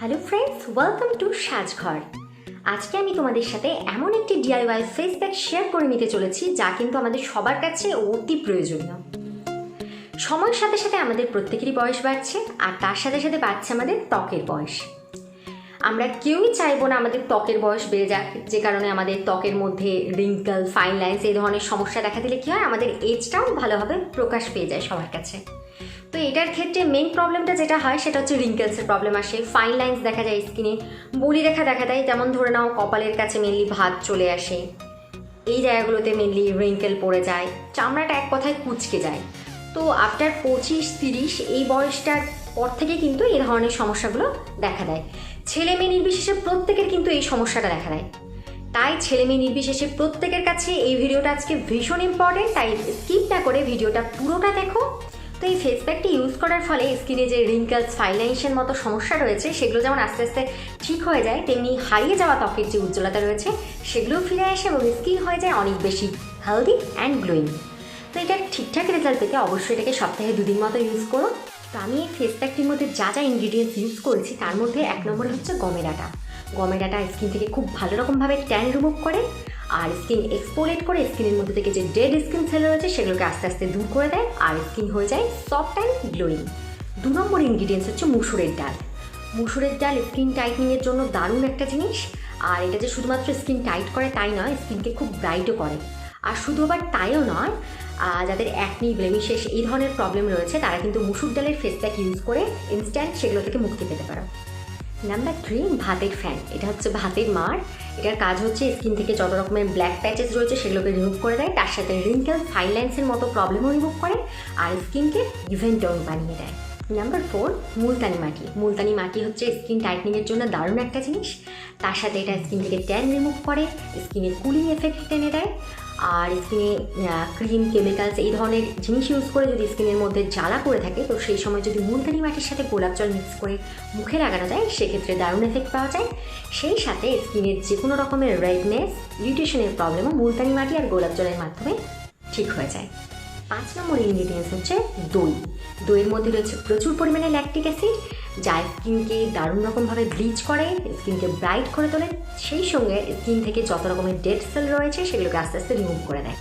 Hello friends, welcome to সাজ ঘর। আজকে আমি তোমাদের সাথে এমন একটি ডিআইওয়াই ফেস প্যাক শেয়ার করে নিতে চলেছি যা কিন্তু আমাদের সবার কাছে অতি প্রয়োজনীয়। সময়ের সাথে সাথে আমাদের প্রত্যেকেরই বয়স বাড়ছে, আর তার সাথে সাথে বাড়ছে আমাদের ত্বকের বয়স। আমরা কেউই চাইবো না আমাদের ত্বকের বয়স বেড়ে যাক, যে কারণে আমাদের ত্বকের মধ্যে রিঙ্কল, ফাইন লাইন্স এই ধরনের সমস্যা দেখা দিলে কী হয়, আমাদের এজটাও ভালোভাবে প্রকাশ পেয়ে যায় সবার কাছে। তো এটার ক্ষেত্রে মেইন প্রবলেমটা যেটা হয় সেটা হচ্ছে রিঙ্কেলসের প্রবলেম আসে, ফাইন লাইন্স দেখা যায় স্কিনে, বলি রেখা দেখা দেয়, যেমন ধরে নাও কপালের কাছে মেনলি ভাঁজ চলে আসে, এই জায়গাগুলোতে মেনলি রিঙ্কেল পড়ে যায়, চামড়াটা এক কথায় কুঁচকে যায়। তো আফটার 25-30 এই বয়সটার পর থেকে কিন্তু এই ধরনের সমস্যাগুলো দেখা দেয়। ছেলে মেয়ে নির্বিশেষে প্রত্যেকের কিন্তু এই সমস্যাটা দেখা দেয়। তাই ছেলে মেয়ে নির্বিশেষে প্রত্যেকের কাছে এই ভিডিওটা আজকে ভীষণ ইম্পর্টেন্ট, তাই স্কিপ না করে ভিডিওটা পুরোটা দেখো। তো এই ফেস প্যাকটি ইউজ করার ফলে স্কিনে যে রিঙ্কেলস, ফাইন লাইন্সের মতো সমস্যা রয়েছে সেগুলো যেমন আস্তে আস্তে ঠিক হয়ে যায়, তেমনি হারিয়ে যাওয়া ত্বকের যে উজ্জ্বলতা রয়েছে সেগুলোও ফিরে আসে এবং স্কিন হয়ে যায় অনেক বেশি হেলদি অ্যান্ড গ্লোয়িং। তো এটার ঠিকঠাক রেজাল্ট পেতে অবশ্যই এটাকে সপ্তাহে 2 দিন মতো ইউজ করো। তো আমি এই ফেস প্যাকটির মধ্যে যা যা ইনগ্রিডিয়েন্টস ইউজ করেছি তার মধ্যে 1 নম্বরে হচ্ছে গমের আটা। গমের আটা স্কিন থেকে খুব ভালো রকমভাবে ট্যান রিমুভ করে আর স্কিন এক্সফোলিয়েট করে স্কিনের মধ্যে থেকে যে ডেড স্কিন সেল রয়েছে সেগুলোকে আস্তে আস্তে দূর করে দেয় আর স্কিন হয়ে যায় soft and glowing. 2 number ingredients হচ্ছে মুসুরের ডাল। মুসুরের ডাল স্কিন টাইটনিংয়ের জন্য দারুণ একটা জিনিস, আর এটা যে শুধুমাত্র স্কিন টাইট করে তাই নয়, স্কিনকে খুব ব্রাইটও করে। আর শুধু আবার তাইও নয়, যাদের অ্যাকনি, ব্লেমিশেস এই ধরনের প্রবলেম রয়েছে তারা কিন্তু মুসুর ডালের ফেস প্যাক ইউজ করে ইনস্ট্যান্ট সেগুলো থেকে মুক্তি পেতে পারো। নাম্বার 3, ভাতের ফ্যান। এটা হচ্ছে ভাতের মার। এটার কাজ হচ্ছে স্কিন থেকে যত রকমের ব্ল্যাক প্যাচেস রয়েছে সেগুলোকে রিমুভ করে দেয়, তার সাথে রিঙ্কেল, ফাইন লাইন্সের মতো প্রবলেমও রিমুভ করে আর স্কিনকে ইভেন টোন বানিয়ে দেয়। নাম্বার 4, মুলতানি মাটি। মুলতানি মাটি হচ্ছে স্কিন টাইটনিংয়ের জন্য দারুণ একটা জিনিস, তার সাথে এটা স্কিন থেকে ট্যান রিমুভ করে, স্কিনের কুলিং এফেক্ট টেনে দেয় আর স্কিনে ক্রিম, কেমিক্যালস এই ধরনের জিনিস ইউজ করে যদি স্কিনের মধ্যে জ্বালা করে থাকে তো সেই সময় যদি মুলতানি মাটির সাথে গোলাপ জল মিক্স করে মুখে লাগানো যায় সেক্ষেত্রে দারুণ এফেক্ট পাওয়া যায়। সেই সাথে স্কিনের যে কোনো রকমের রেডনেস, ইরিটেশনের প্রবলেমও মুলতানি মাটি আর গোলাপ জলের মাধ্যমে ঠিক হয়ে যায়। 5 নম্বর ইনগ্রিডিয়েন্টস হচ্ছে দই। দইয়ের মধ্যে রয়েছে প্রচুর পরিমাণে ল্যাকটিক অ্যাসিড, যা স্কিনকে দারুণ রকমভাবে ব্লিচ করে, স্কিনকে ব্রাইট করে তোলে, সেই সঙ্গে স্কিন থেকে যত রকমের ডেড সেল রয়েছে সেগুলোকে আস্তে আস্তে রিমুভ করে দেয়।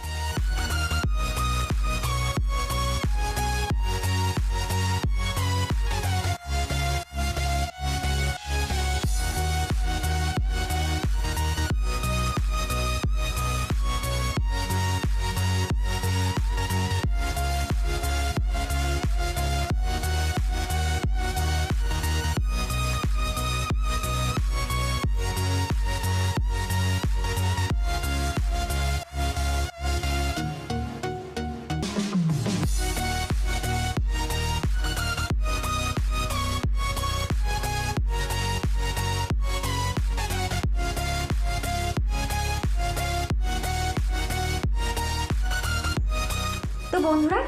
তো বন্ধুরা,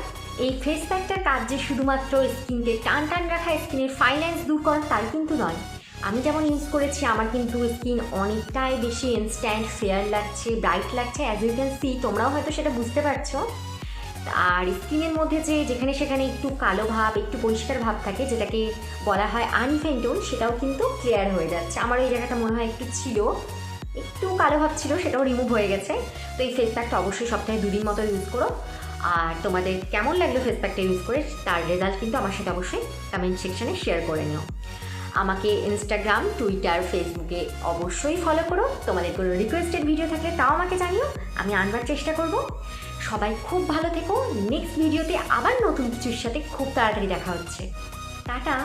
এই ফেস প্যাকটার কাজ যে শুধুমাত্র স্কিনকে টান টান রাখা, স্কিনের ফাইন লাইন্স দূর করা তাই কিন্তু নয়। আমি যেমন ইউজ করেছি আমার কিন্তু স্কিন অনেকটাই বেশি ইনস্ট্যান্ট ফেয়ার লাগছে, ব্রাইট লাগছে, অ্যাজ ইউ ক্যান সি, তোমরাও হয়তো সেটা বুঝতে পারছো। আর স্কিনের মধ্যে যে যেখানে সেখানে একটু কালো ভাব, একটু পরিষ্কার ভাব থাকে যেটাকে বলা হয় আনইভেন টোন, সেটাও কিন্তু ক্লিয়ার হয়ে যাচ্ছে। আমার এই জায়গাটা মনে হয় একটু ছিল, একটু কালো ভাব ছিল, সেটাও রিমুভ হয়ে গেছে। তো এই ফেস প্যাকটা অবশ্যই সপ্তাহে 2 দিন মতো ইউজ করো। আর তোমাদের কেমন লাগলো ফেস প্যাকটা ইউজ করে তার রেজাল্ট কিন্তু আমার সাথে অবশ্যই কমেন্ট সেকশনে শেয়ার করে নিও। আমাকে ইনস্টাগ্রাম, টুইটার, ফেসবুকে অবশ্যই ফলো করো। তোমাদের কোনো রিকোয়েস্টেড ভিডিও থাকলে তাও আমাকে জানিও, আমি আনবার চেষ্টা করব। সবাই খুব ভালো থেকো। নেক্সট ভিডিওতে আবার নতুন কিছুর সাথে খুব তাড়াতাড়ি দেখা হচ্ছে। টাটা।